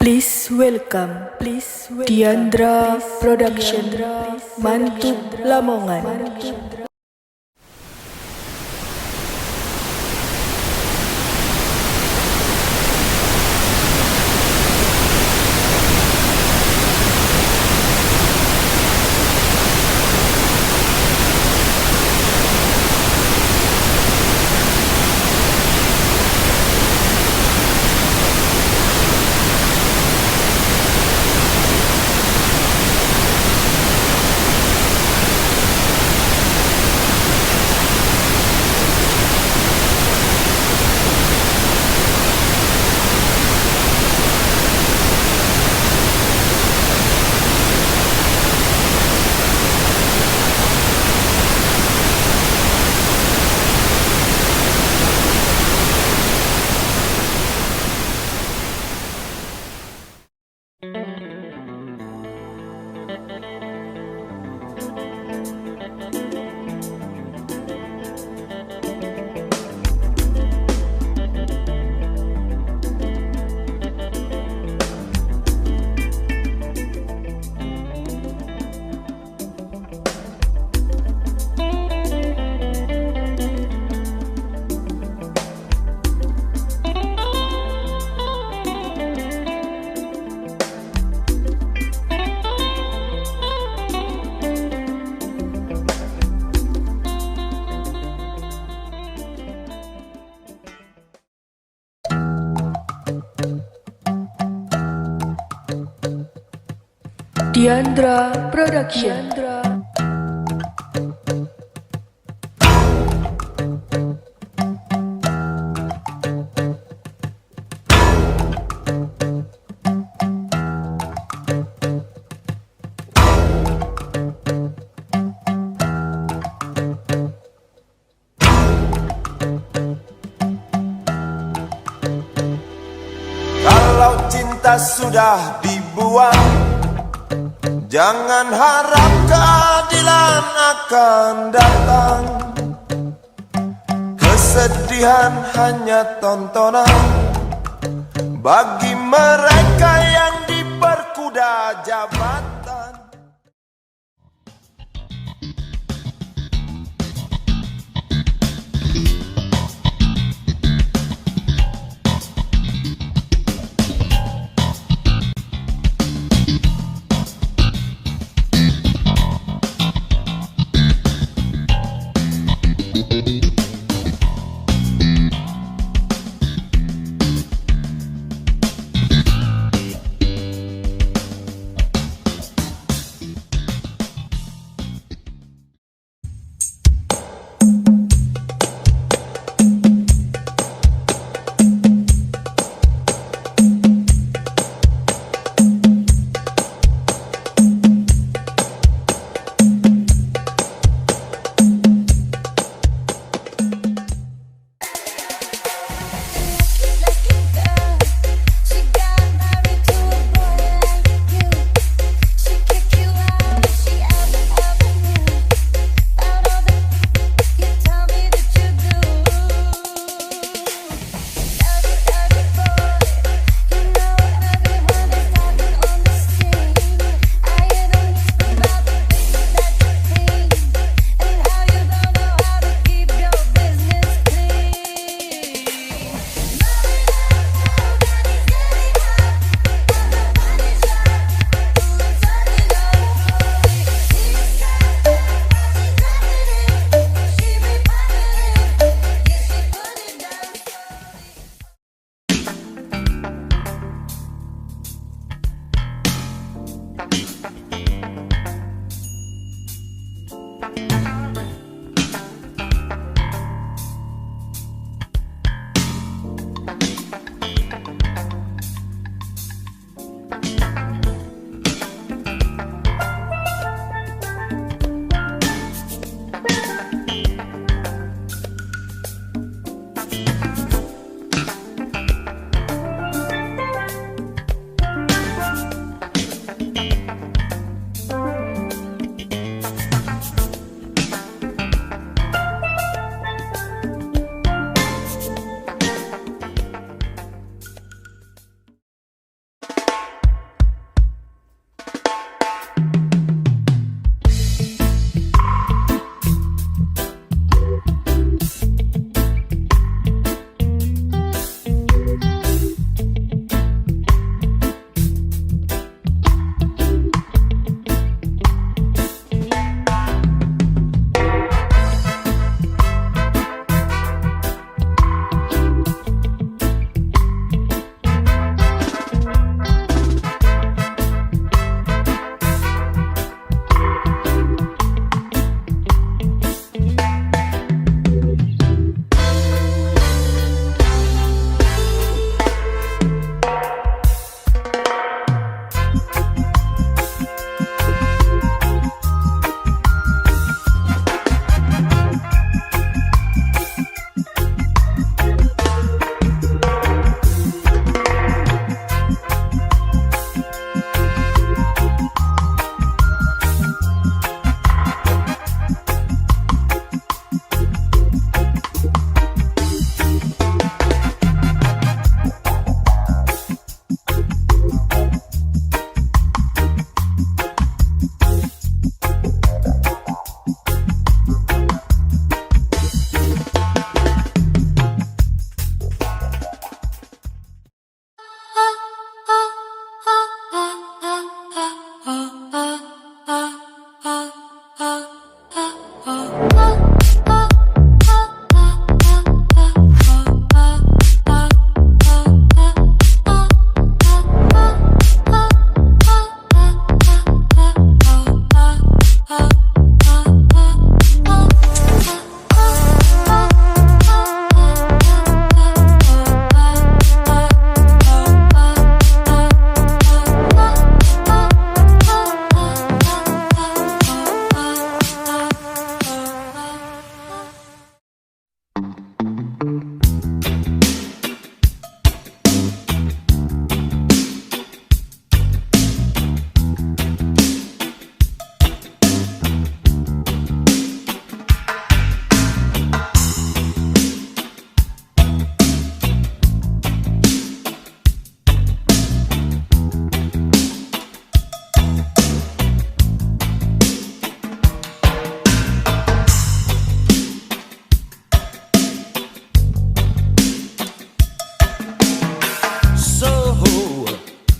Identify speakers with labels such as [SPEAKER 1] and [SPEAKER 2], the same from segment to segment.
[SPEAKER 1] Please welcome Dyandra Production Mantub Lamongan. Dyandra Production.
[SPEAKER 2] Kalau cinta sudah dibuang, jangan harap keadilan akan datang. Kesedihan hanya tontonan bagi mereka yang diperkuda jabatan.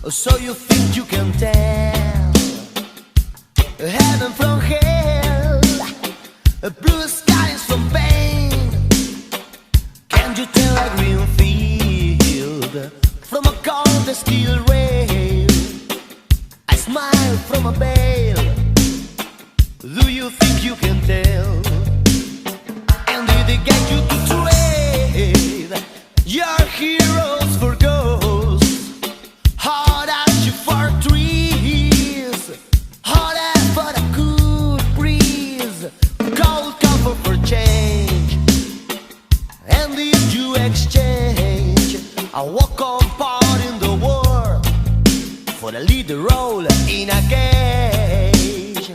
[SPEAKER 3] So you think you can tell heaven from hell, blue skies from pain? Can you tell a green field from a cold steel rail, a smile from a veil? Do you think you can tell? And did they get you to trade your heroes for ghosts? Hard as you for trees, hard as for a good breeze, cold comfort for change. And did you exchange a walk-on part in the world for a lead role in a cage?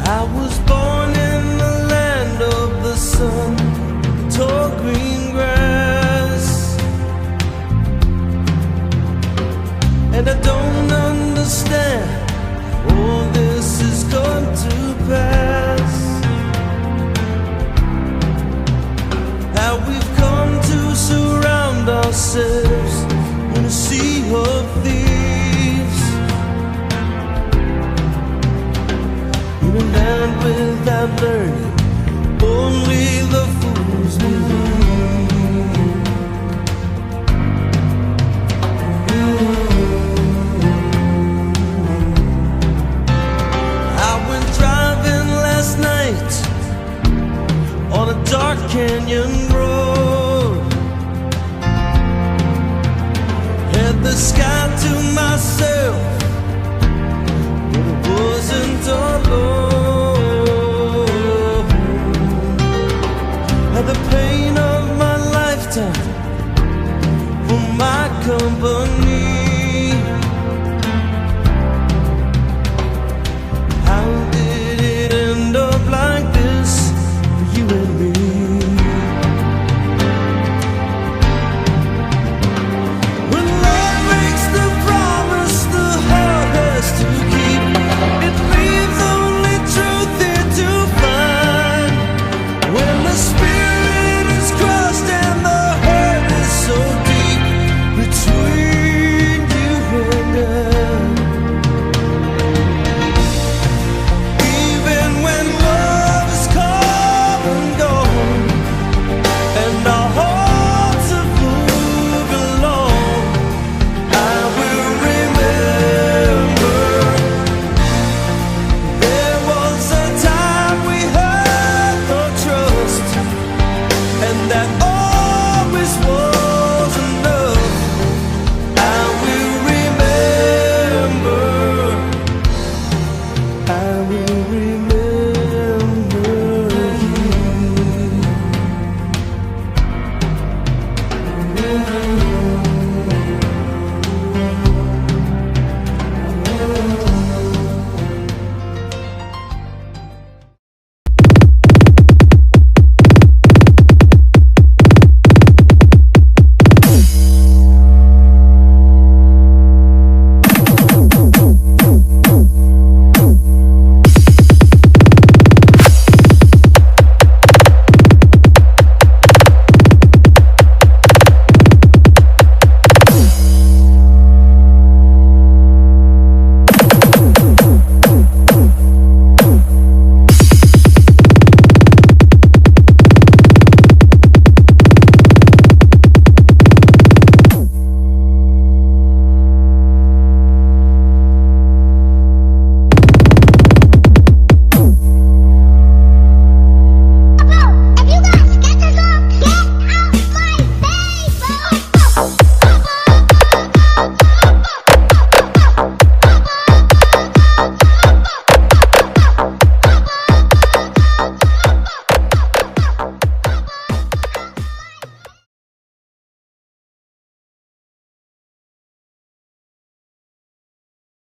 [SPEAKER 4] I was born in the land of the sun, tall green grass, and I don't understand all this is going to pass. How we've come to surround ourselves in a sea of thieves, in a land without learning, only the fools believe. I went driving last night on a dark canyon road, had the sky to myself, but it wasn't alone. Had the pain of my lifetime for my company. How did it end up like this for you and me? When love makes the promise the heart has to keep, it leaves only truth here to find. When the spirit is crushed and the hurt is so deep between you and I, even when love is come and gone and our hearts have moved along, I will remember there was a time we had no trust, and that always was enough. I will remember, I will remember you.